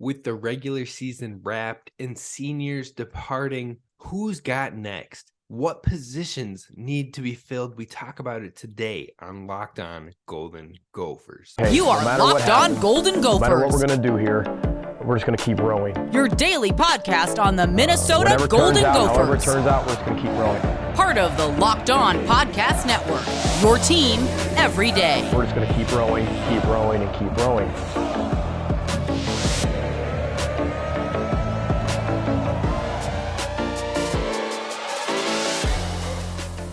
With the regular season wrapped and seniors departing, who's got next? What positions need to be filled? We talk about it today on Locked On Golden Gophers. Hey, You are Locked On Golden Gophers. No matter what we're going to do here, we're just going to keep rowing. Your daily podcast on the Minnesota Golden Gophers. However it turns out, we're just going to keep rowing. Part of the Locked On Podcast Network. Your team every day. We're just going to keep rowing, and keep rowing.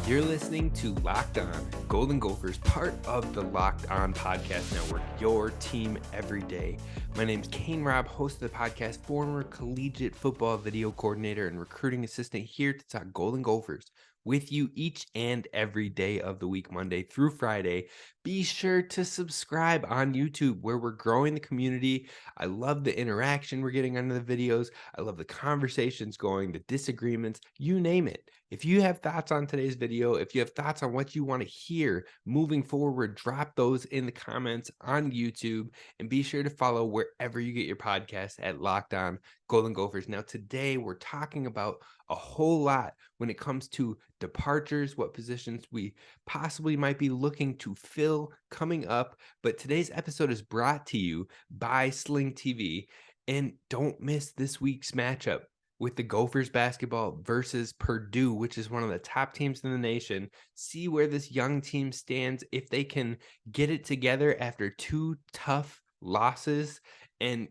You're listening to Locked On Golden Gophers, part of the Locked On Podcast Network, your team every day. My name's Kane Rob, host of the podcast, former collegiate football video coordinator and recruiting assistant here to talk Golden Gophers with you each and every day of the week, Monday through Friday. Be sure to subscribe on YouTube, where we're growing the community. I love the interaction we're getting under the videos. I love the conversations going, the disagreements, you name it. If you have thoughts on today's video, if you have thoughts on what you want to hear moving forward, drop those in the comments on YouTube, and be sure to follow wherever you get your podcast at Locked On Golden Gophers. Now, today we're talking about a whole lot when it comes to departures, what positions we possibly might be looking to fill coming up. But today's episode is brought to you by Sling TV, and don't miss this week's matchup with the Gophers basketball versus Purdue, which is one of the top teams in the nation. See where this young team stands, if they can get it together after two tough losses. And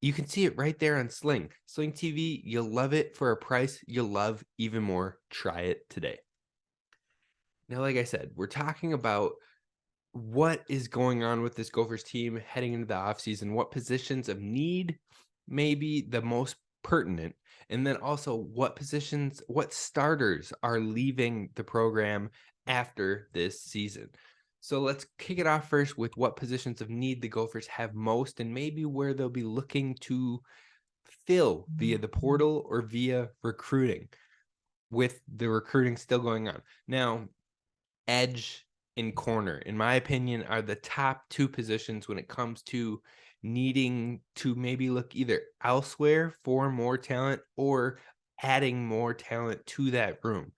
you can see it right there on Sling. Sling TV, you'll love it for a price you'll love even more. Try it today. Now, like I said, we're talking about what is going on with this Gophers team heading into the offseason, what positions of need may be the most pertinent, and then also what positions, what starters are leaving the program after this season. So let's kick it off first with what positions of need the Gophers have most, and maybe where they'll be looking to fill via the portal or via recruiting, with the recruiting still going on. Now, edge and corner, in my opinion, are the top two positions when it comes to needing to maybe look either elsewhere for more talent or adding more talent to that room.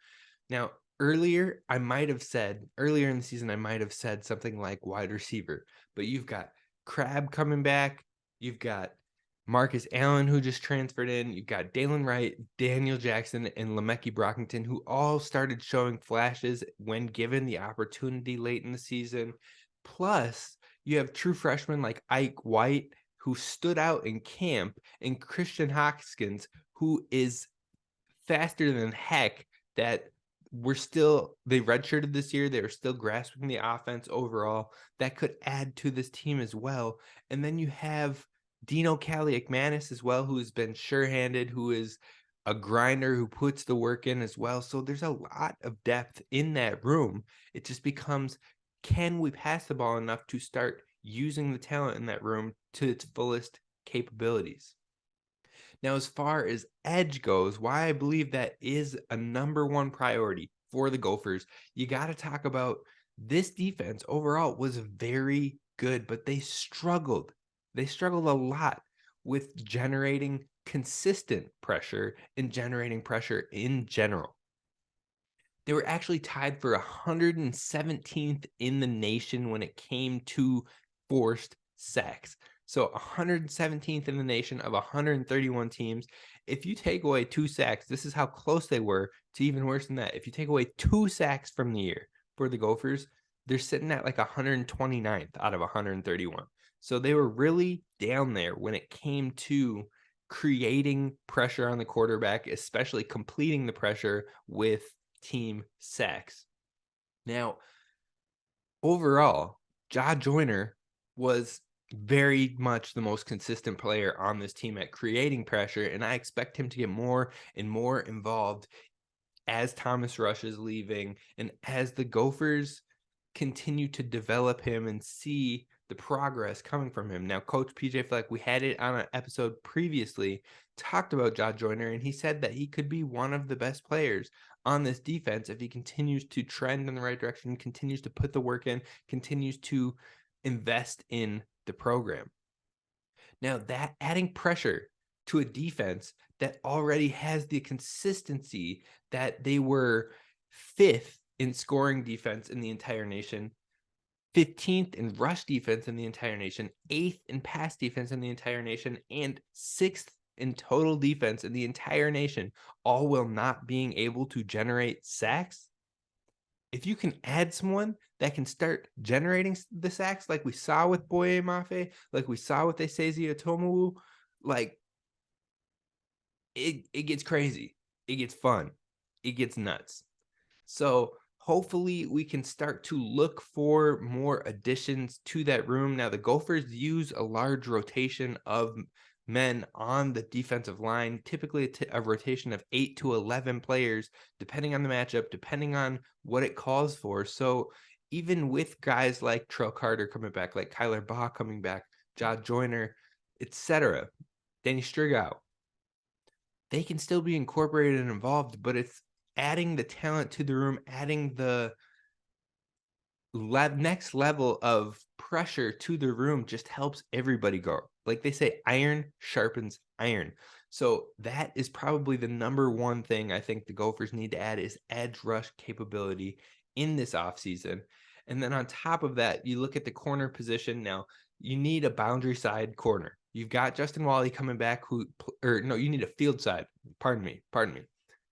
Now, earlier in the season, I might have said something like wide receiver, but you've got Crab coming back. You've got Marcus Allen, who just transferred in. You've got Dalen Wright, Daniel Jackson, and Lemeki Brockington, who all started showing flashes when given the opportunity late in the season. Plus, you have true freshmen like Ike White, who stood out in camp, and Christian Hoskins, who is faster than heck, that they redshirted this year. They were still grasping the offense overall. That could add to this team as well. And then you have Dino Kaliakmanis as well, who has been sure-handed, who is a grinder, who puts the work in as well. So there's a lot of depth in that room. It just becomes, can we pass the ball enough to start using the talent in that room to its fullest capabilities? Now, as far as edge goes, why I believe that is a number one priority for the Gophers, you got to talk about this defense overall was very good, but they struggled. They struggled a lot with generating consistent pressure and generating pressure in general. They were actually tied for 117th in the nation when it came to forced sacks. So 117th in the nation of 131 teams. If you take away 2 sacks, this is how close they were to even worse than that. If you take away 2 sacks from the year for the Gophers, they're sitting at like 129th out of 131. So they were really down there when it came to creating pressure on the quarterback, especially completing the pressure with team sacks. Now, overall, Ja Joyner was very much the most consistent player on this team at creating pressure, and I expect him to get more and more involved as Thomas Rush is leaving and as the Gophers continue to develop him and see the progress coming from him. Now, Coach PJ Fleck, we had it on an episode previously, talked about Ja Joyner, and he said that he could be one of the best players on this defense if he continues to trend in the right direction, continues to put the work in, continues to invest in the program. Now, that adding pressure to a defense that already has the consistency that they were 5th in scoring defense in the entire nation, 15th in rush defense in the entire nation, 8th in pass defense in the entire nation, and 6th in total defense in the entire nation, all while not being able to generate sacks. If you can add someone that can start generating the sacks like we saw with Boye Mafe, like we saw with Esezi Otomowu, like it gets crazy. It gets fun. It gets nuts. So hopefully we can start to look for more additions to that room. Now, the Gophers use a large rotation of men on the defensive line, typically a rotation of 8 to 11 players, depending on the matchup, depending on what it calls for. So even with guys like Trell Carter coming back, like Kyler Baugh coming back, John Joyner, etc., Danny Strigow, they can still be incorporated and involved, but it's adding the talent to the room, adding the next level of pressure to the room just helps everybody go. Like they say, iron sharpens iron. So that is probably the number one thing I think the Gophers need to add is edge rush capability in this offseason. And then on top of that, you look at the corner position. Now, you need a boundary side corner. You've got Justin Wally coming back you need a field side. Pardon me. You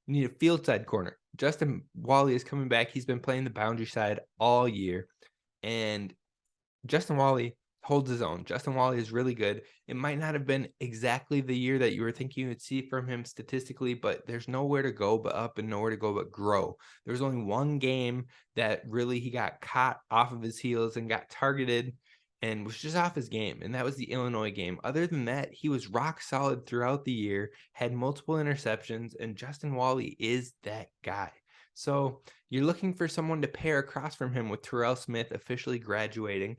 need a field side corner. Justin Wally is coming back. He's been playing the boundary side all year. And Justin Wally holds his own. Justin Wally is really good. It might not have been exactly the year that you were thinking you would see from him statistically, but there's nowhere to go but up and nowhere to go but grow. There's only one game that really he got caught off of his heels and got targeted and was just off his game, and that was the Illinois game. Other than that, he was rock solid throughout the year, had multiple interceptions, and Justin Wally is that guy. So you're looking for someone to pair across from him with Terrell Smith officially graduating.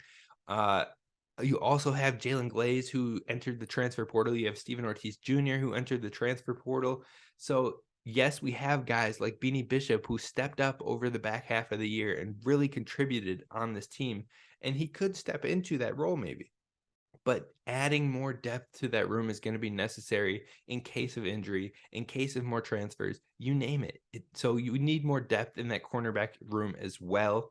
You also have Jalen Glaze, who entered the transfer portal. You have Steven Ortiz Jr., who entered the transfer portal. So yes, we have guys like Beanie Bishop who stepped up over the back half of the year and really contributed on this team. And he could step into that role maybe. But adding more depth to that room is going to be necessary in case of injury, in case of more transfers, you name it. So you need more depth in that cornerback room as well.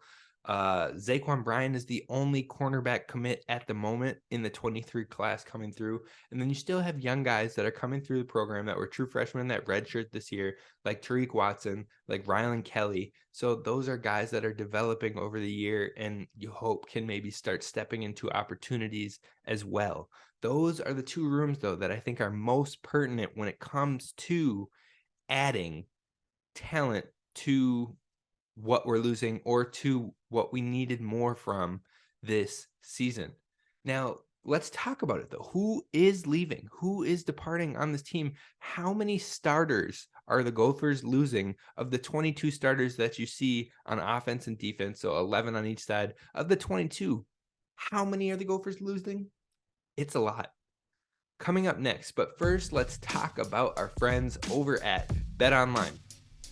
Zaquan Bryan is the only cornerback commit at the moment in the 23 class coming through. And then you still have young guys that are coming through the program that were true freshmen that redshirt this year, like Tariq Watson, like Rylan Kelly. So those are guys that are developing over the year and you hope can maybe start stepping into opportunities as well. Those are the two rooms, though, that I think are most pertinent when it comes to adding talent to what we're losing or to what we needed more from this season. Now, let's talk about it, though. Who is leaving? Who is departing on this team? How many starters are the Gophers losing of the 22 starters that you see on offense and defense? So 11 on each side. Of the 22, how many are the Gophers losing? It's a lot. Coming up next, but first, let's talk about our friends over at BetOnline.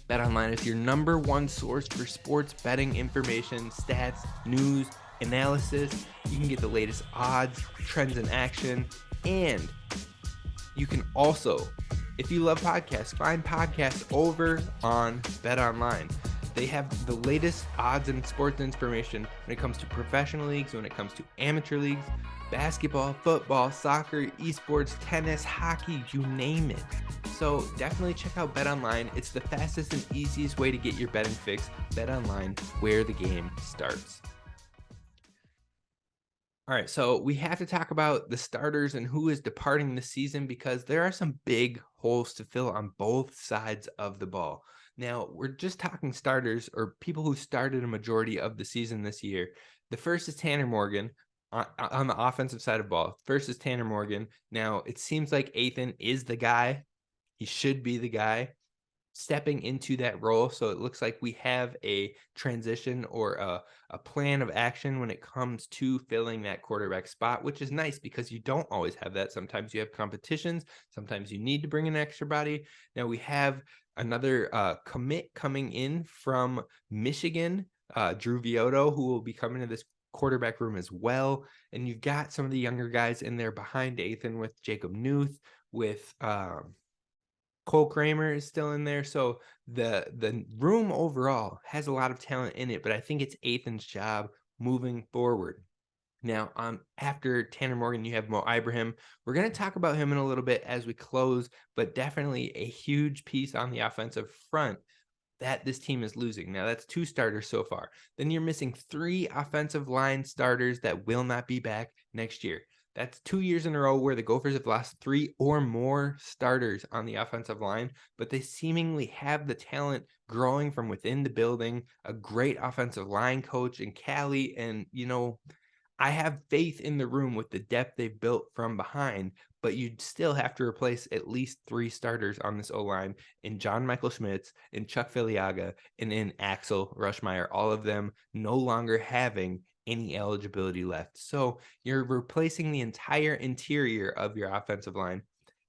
BetOnline is your number one source for sports betting information, stats, news, analysis. You can get the latest odds, trends in action, and you can also, if you love podcasts, find podcasts over on BetOnline. They have the latest odds and sports information when it comes to professional leagues, when it comes to amateur leagues, basketball, football, soccer, esports, tennis, hockey, you name it. So definitely check out BetOnline. It's the fastest and easiest way to get your betting fix. BetOnline, where the game starts. All right, so we have to talk about the starters and who is departing this season because there are some big holes to fill on both sides of the ball. Now, we're just talking starters or people who started a majority of the season this year. The first is Tanner Morgan on the offensive side of ball. First is Tanner Morgan. Now, it seems like Ethan is the guy. He should be the guy stepping into that role. So it looks like we have a transition or a plan of action when it comes to filling that quarterback spot, which is nice because you don't always have that. Sometimes you have competitions. Sometimes you need to bring an extra body. Now we have another commit coming in from Michigan, Drew Vioto, who will be coming to this quarterback room as well. And you've got some of the younger guys in there behind Ethan with Jacob Newth, with Cole Kramer is still in there. So the room overall has a lot of talent in it, but I think it's Ethan's job moving forward. Now, after Tanner Morgan, you have Mo Ibrahim. We're going to talk about him in a little bit as we close, but definitely a huge piece on the offensive front that this team is losing. Now, that's 2 starters so far. Then you're missing 3 offensive line starters that will not be back next year. That's 2 years in a row where the Gophers have lost 3 or more starters on the offensive line, but they seemingly have the talent growing from within the building, a great offensive line coach in Cali, and, I have faith in the room with the depth they've built from behind, but you'd still have to replace at least 3 starters on this O-line in John Michael Schmitz, in Chuck Filiaga, and in Axel Rushmeyer, all of them no longer having any eligibility left. So you're replacing the entire interior of your offensive line.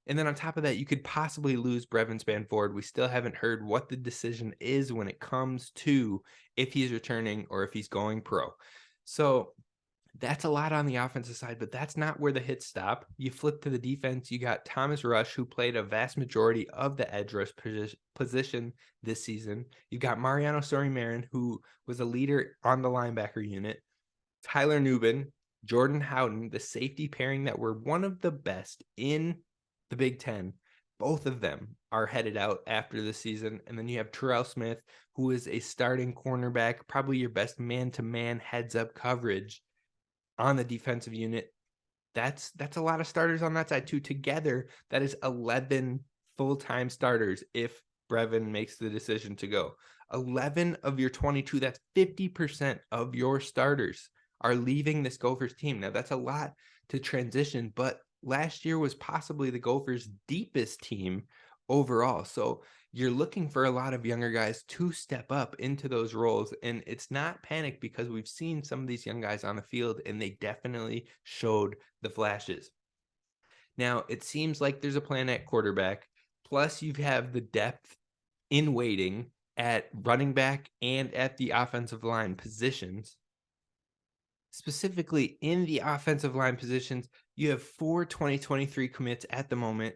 And then on top of that, you could possibly lose Brevin Spann-Ford. We still haven't heard what the decision is when it comes to if he's returning or if he's going pro. So that's a lot on the offensive side, but that's not where the hits stop. You flip to the defense. You got Thomas Rush, who played a vast majority of the edge rush position this season. You got Mariano Sori-Marin, who was a leader on the linebacker unit. Tyler Nubin, Jordan Howden, the safety pairing that were one of the best in the Big Ten. Both of them are headed out after the season. And then you have Terrell Smith, who is a starting cornerback, probably your best man-to-man heads-up coverage on the defensive unit. That's a lot of starters on that side too. Together, that is 11 full-time starters if Brevin makes the decision to go. 11 of your 22, that's 50% of your starters are leaving this Gophers team. Now, that's a lot to transition, but last year was possibly the Gophers' deepest team overall. So you're looking for a lot of younger guys to step up into those roles. And it's not panic because we've seen some of these young guys on the field and they definitely showed the flashes. Now, it seems like there's a plan at quarterback. Plus, you have the depth in waiting at running back and at the offensive line positions. Specifically in the offensive line positions, you have 4 2023 commits at the moment.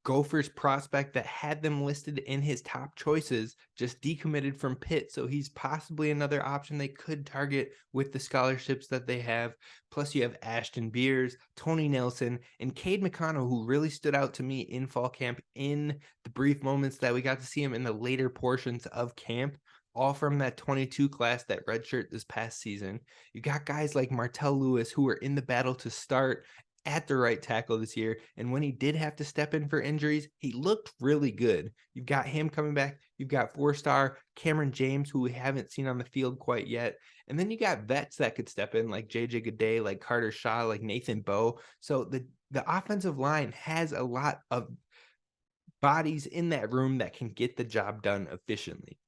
Gophers prospect that had them listed in his top choices just decommitted from Pitt, so he's possibly another option they could target with the scholarships that they have. Plus, you have Ashton Beers, Tony Nelson, and Cade McConnell, who really stood out to me in fall camp in the brief moments that we got to see him in the later portions of camp. All from that 22 class, that redshirt this past season. You got guys like Martell Lewis who were in the battle to start at the right tackle this year. And when he did have to step in for injuries, he looked really good. You've got him coming back. You've got 4-star Cameron James, who we haven't seen on the field quite yet. And then you got vets that could step in like JJ Goday, like Carter Shaw, like Nathan Bowe. So the offensive line has a lot of bodies in that room that can get the job done efficiently.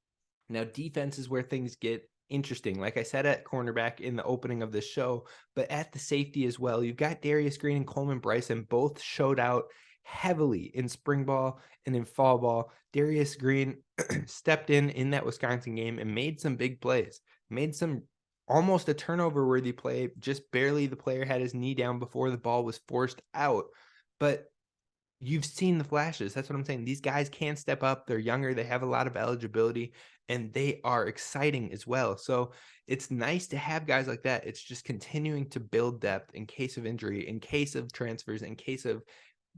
Now, defense is where things get interesting. Like I said, at cornerback in the opening of this show, but at the safety as well. You've got Darius Green and Coleman Bryce, and both showed out heavily in spring ball and in fall ball. Darius Green stepped in that Wisconsin game and made some big plays, made some almost a turnover worthy play. Just barely the player had his knee down before the ball was forced out. But you've seen the flashes. That's what I'm saying. These guys can step up. They're younger. They have a lot of eligibility, and they are exciting as well. So it's nice to have guys like that. It's just continuing to build depth in case of injury, in case of transfers, in case of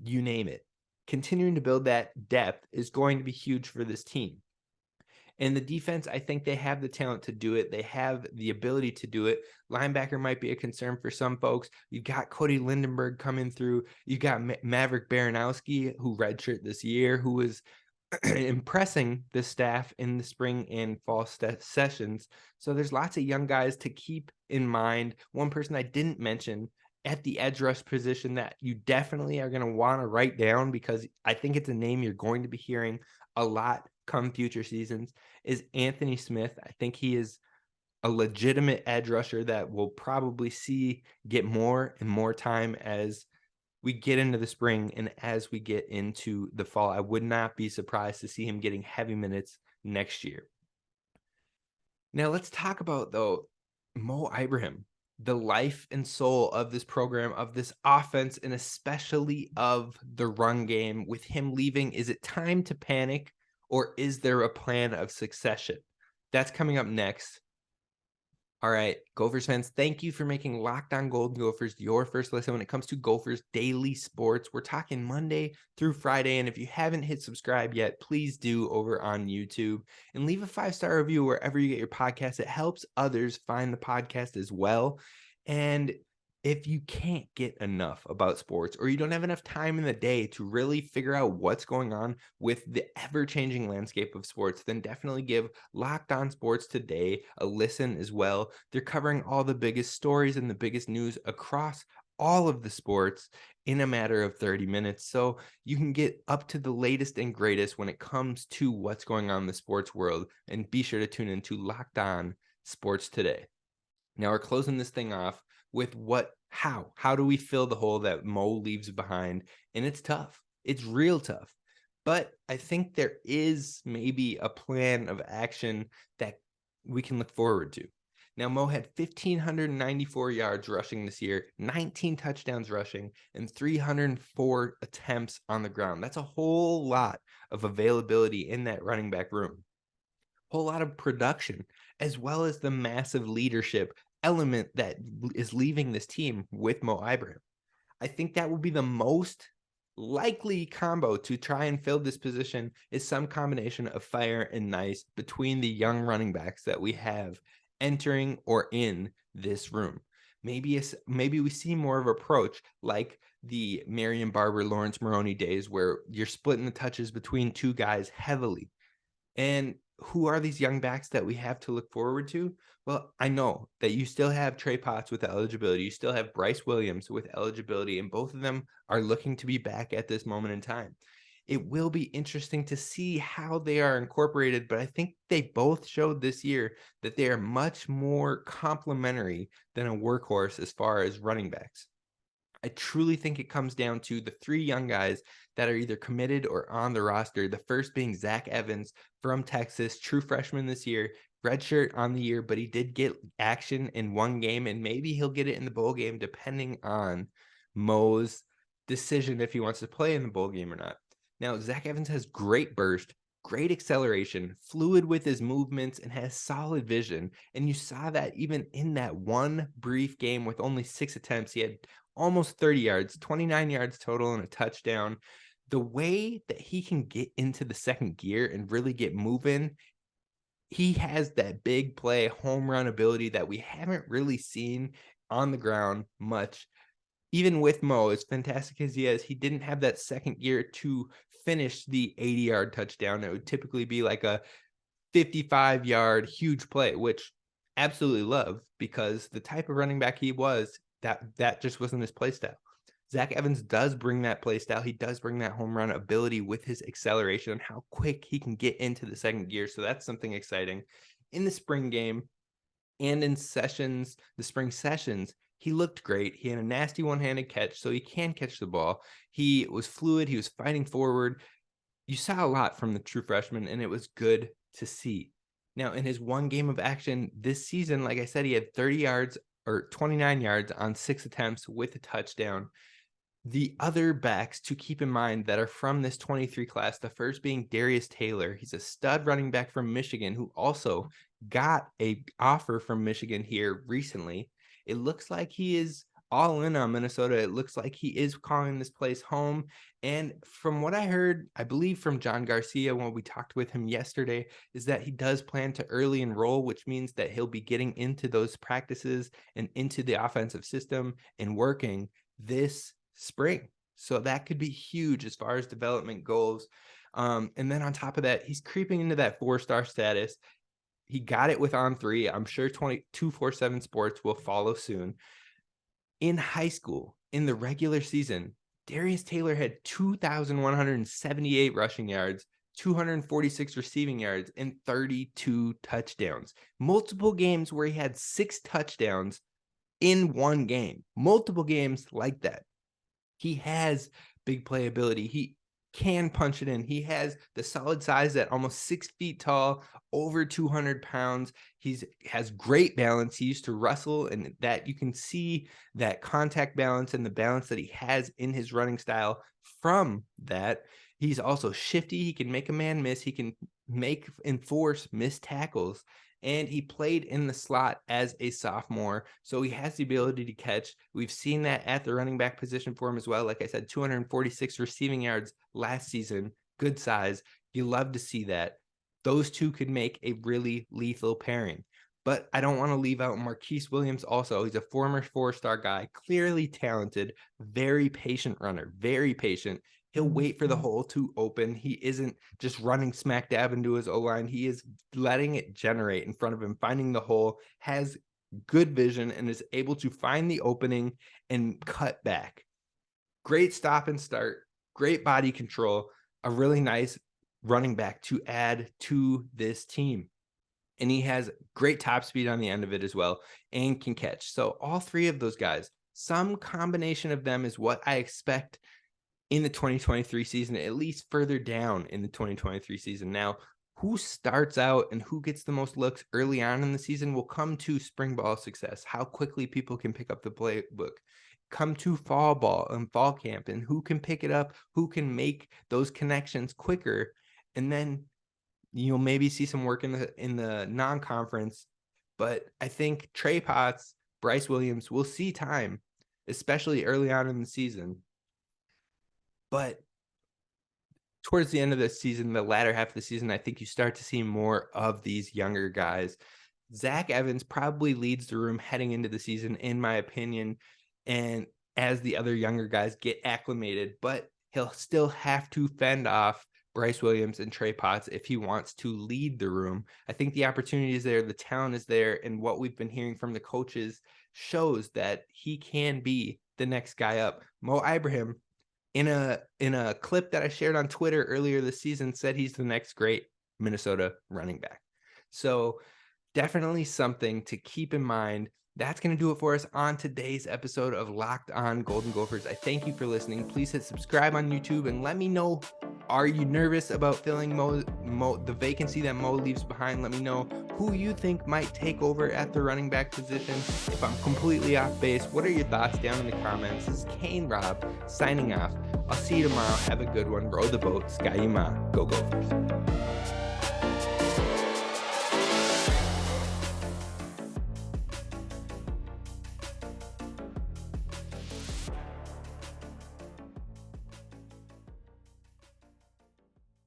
you name it. Continuing to build that depth is going to be huge for this team. And the defense, I think they have the talent to do it. They have the ability to do it. Linebacker might be a concern for some folks. You got Cody Lindenberg coming through. You got Maverick Baranowski, who redshirted this year, who was impressing the staff in the spring and fall sessions. So there's lots of young guys to keep in mind. One person I didn't mention at the edge rush position that you definitely are going to want to write down, because I think it's a name you're going to be hearing a lot come future seasons, is Anthony Smith. I think he is a legitimate edge rusher that we'll probably see get more and more time as we get into the spring and as we get into the fall. I would not be surprised to see him getting heavy minutes next year. Now let's talk about, though, Mo Ibrahim, the life and soul of this program, of this offense, and especially of the run game. With him leaving, is it time to panic, or is there a plan of succession? That's coming up next. All right, Gophers fans, thank you for making Locked On Golden Gophers your first listen when it comes to Gophers daily sports. We're talking Monday through Friday, and if you haven't hit subscribe yet, please do over on YouTube and leave a 5-star review wherever you get your podcast. It helps others find the podcast as well. And if you can't get enough about sports, or you don't have enough time in the day to really figure out what's going on with the ever-changing landscape of sports, then definitely give Locked On Sports Today a listen as well. They're covering all the biggest stories and the biggest news across all of the sports in a matter of 30 minutes. So you can get up to the latest and greatest when it comes to what's going on in the sports world. And be sure to tune into Locked On Sports Today. Now we're closing this thing off with how do we fill the hole that Mo leaves behind? And it's tough. It's real tough. But I think there is maybe a plan of action that we can look forward to. Now, Mo had 1,594 yards rushing this year, 19 touchdowns rushing, and 304 attempts on the ground. That's a whole lot of availability in that running back room. Whole lot of production, as well as the massive leadership element that is leaving this team with Mo Ibrahim. I think that will be the most likely combo to try and fill this position, is some combination of fire and nice between the young running backs that we have entering or in this room. Maybe we see more of an approach like the Marion Barber, Lawrence Maroney days, where you're splitting the touches between two guys heavily. And who are these young backs that we have to look forward to? Well, I know that you still have Trey Potts with eligibility. You still have Bryce Williams with eligibility, and both of them are looking to be back at this moment in time. It will be interesting to see how they are incorporated, but I think they both showed this year that they are much more complementary than a workhorse as far as running backs. I truly think it comes down to the three young guys that are either committed or on the roster. The first being Zach Evans from Texas, true freshman this year, redshirt on the year, but he did get action in one game, and maybe he'll get it in the bowl game depending on Mo's decision if he wants to play in the bowl game or not. Now, Zach Evans has great burst, great acceleration, fluid with his movements, and has solid vision. And you saw that even in that one brief game with only 6 attempts. He had almost 30 yards, 29 yards total, and a touchdown. The way that he can get into the second gear and really get moving, he has that big play home run ability that we haven't really seen on the ground much. Even with Mo, as fantastic as he is, he didn't have that second gear to finish the 80-yard touchdown. It would typically be like a 55-yard huge play, which absolutely love, because the type of running back he was, that just wasn't his play style. Zach Evans does bring that play style. He does bring that home run ability with his acceleration and how quick he can get into the second gear. So that's something exciting. In the spring game and in sessions, the spring sessions, he looked great. He had a nasty one-handed catch, so he can catch the ball. He was fluid. He was fighting forward. You saw a lot from the true freshman, and it was good to see. Now, in his one game of action this season, like I said, he had 30 yards or 29 yards on 6 attempts with a touchdown. The other backs to keep in mind that are from this 23 class, the first being Darius Taylor. He's a stud running back from Michigan who also got an offer from Michigan here recently. It looks like he is all in on Minnesota. It looks like he is calling this place home. And from what I heard, I believe from John Garcia when we talked with him yesterday, is that he does plan to early enroll, which means that he'll be getting into those practices and into the offensive system and working this spring. So that could be huge as far as development goes. And then on top of that, he's creeping into that 4-star status. He got it with On3. I'm sure 247 Sports will follow soon. In high school, in the regular season, Darius Taylor had 2,178 rushing yards, 246 receiving yards, and 32 touchdowns. Multiple games where he had 6 touchdowns in one game. Multiple games like that. He has big playability. can punch it in. He has the solid size at almost 6 feet tall, over 200 pounds. Has great balance. He used to wrestle, and that you can see that contact balance and the balance that he has in his running style from that. He's also shifty. He can make a man miss. He can enforce missed tackles. And he played in the slot as a sophomore, so he has the ability to catch. We've seen that at the running back position for him as well. Like I said, 246 receiving yards last season. Good size. You love to see that. Those two could make a really lethal pairing. But I don't want to leave out Marquese Williams also. He's a former 4-star guy, clearly talented, very patient runner, very patient. He'll wait for the hole to open. He isn't just running smack dab into his O-line. He is letting it generate in front of him, finding the hole, has good vision, and is able to find the opening and cut back. Great stop and start, great body control, a really nice running back to add to this team. And he has great top speed on the end of it as well and can catch. So all three of those guys, some combination of them is what I expect in the 2023 season, at least further down in the 2023 season. Now, who starts out and who gets the most looks early on in the season will come to spring ball success, how quickly people can pick up the playbook, come to fall ball and fall camp, and who can pick it up, who can make those connections quicker. And then you'll maybe see some work in the non-conference. But I think Trey Potts, Bryce Williams will see time, especially early on in the season. But towards the end of the season, the latter half of the season, I think you start to see more of these younger guys. Zach Evans probably leads the room heading into the season, in my opinion, and as the other younger guys get acclimated, but he'll still have to fend off Bryce Williams and Trey Potts if he wants to lead the room. I think the opportunity is there, the talent is there, and what we've been hearing from the coaches shows that he can be the next guy up. Mo Ibrahim, in a clip that I shared on Twitter earlier this season, said he's the next great Minnesota running back. So definitely something to keep in mind. That's going to do it for us on today's episode of Locked On Golden Gophers. I thank you for listening. Please hit subscribe on YouTube and let me know, are you nervous about filling the vacancy that Mo leaves behind? Let me know who you think might take over at the running back position. If I'm completely off base, what are your thoughts down in the comments? This is Kane Rob signing off. I'll see you tomorrow. Have a good one. Row the boat. Sky you ma. Go Gophers.